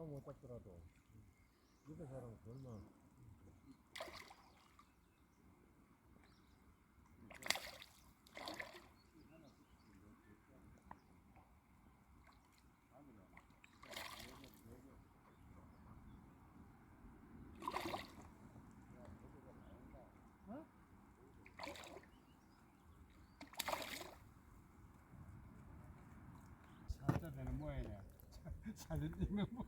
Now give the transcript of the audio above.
내가 못 잡더라도 옆에 사람 얼마 사자 되는 모양이네. 사진 찍는 모